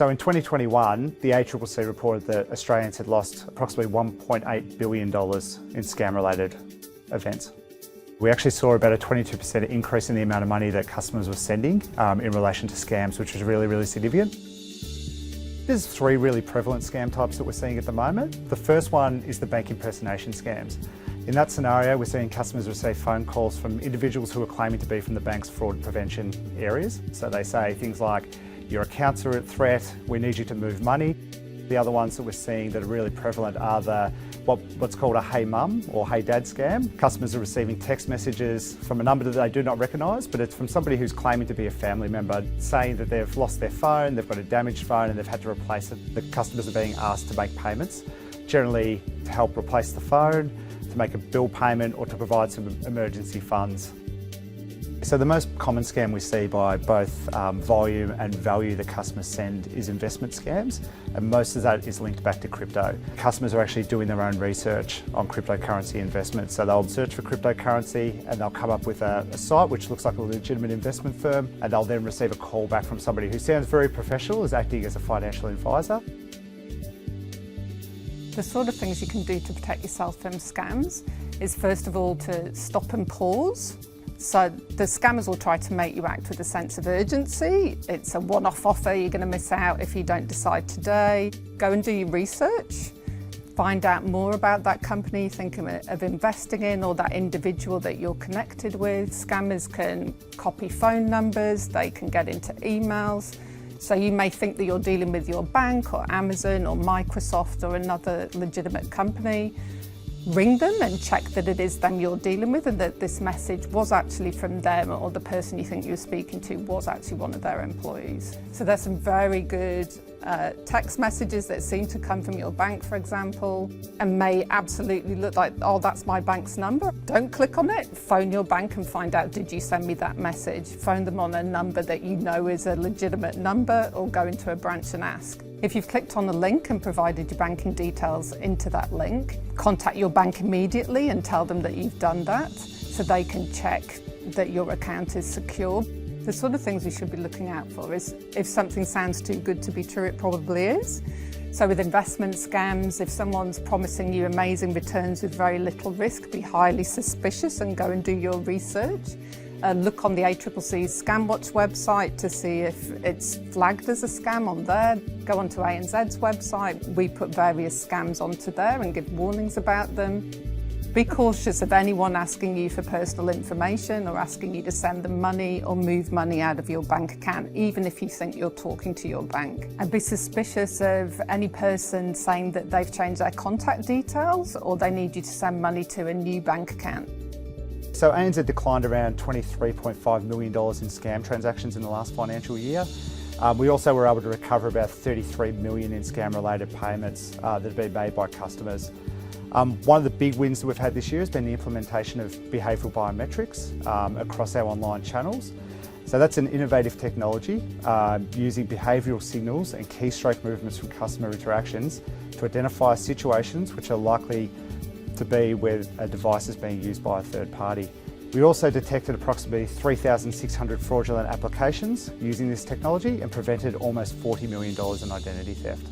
So in 2021, the ACCC reported that Australians had lost approximately $1.8 billion in scam-related events. We actually saw about a 22% increase in the amount of money that customers were sending in relation to scams, which was really significant. There's three really prevalent scam types that we're seeing at the moment. The first one is the bank impersonation scams. In that scenario, we're seeing customers receive phone calls from individuals who are claiming to be from the bank's fraud prevention areas. So they say things like, your accounts are at threat, we need you to move money. The other ones that we're seeing that are really prevalent are what's called a hey mum or hey dad scam. Customers are receiving text messages from a number that they do not recognise, but it's from somebody who's claiming to be a family member, saying that they've lost their phone, they've got a damaged phone and they've had to replace it. The customers are being asked to make payments, generally to help replace the phone, to make a bill payment or to provide some emergency funds. So the most common scam we see by both volume and value that customers send is investment scams, and most of that is linked back to crypto. Customers are actually doing their own research on cryptocurrency investments, so they'll search for cryptocurrency and they'll come up with a site which looks like a legitimate investment firm, and they'll then receive a call back from somebody who sounds very professional, is acting as a financial advisor. The sort of things you can do to protect yourself from scams is first of all to stop and pause. So the scammers will try to make you act with a sense of urgency. It's a one-off offer, you're going to miss out if you don't decide today. Go and do your research. Find out more about that company you think of investing in or that individual that you're connected with. Scammers can copy phone numbers, they can get into emails. So you may think that you're dealing with your bank or Amazon or Microsoft or another legitimate company. Ring them and check that it is them you're dealing with and that this message was actually from them or the person you think you're speaking to was actually one of their employees. So there's some very good text messages that seem to come from your bank, for example, and may absolutely look like, oh, that's my bank's number. Don't click on it. Phone your bank and find out, did you send me that message? Phone them on a number that you know is a legitimate number, or go into a branch and ask. If you've clicked on a link and provided your banking details into that link, contact your bank immediately and tell them that you've done that so they can check that your account is secure. The sort of things we should be looking out for is if something sounds too good to be true, it probably is. So with investment scams, if someone's promising you amazing returns with very little risk, be highly suspicious and go and do your research. Look on the ACCC's Scam Watch website to see if it's flagged as a scam on there. Go onto ANZ's website. We put various scams onto there and give warnings about them. Be cautious of anyone asking you for personal information or asking you to send them money or move money out of your bank account, even if you think you're talking to your bank. And be suspicious of any person saying that they've changed their contact details or they need you to send money to a new bank account. So ANZ declined around $23.5 million in scam transactions in the last financial year. We also were able to recover about $33 million in scam-related payments that have been made by customers. One of the big wins that we've had this year has been the implementation of behavioural biometrics across our online channels. So that's an innovative technology using behavioural signals and keystroke movements from customer interactions to identify situations which are likely to be where a device is being used by a third party. We also detected approximately 3,600 fraudulent applications using this technology and prevented almost $40 million in identity theft.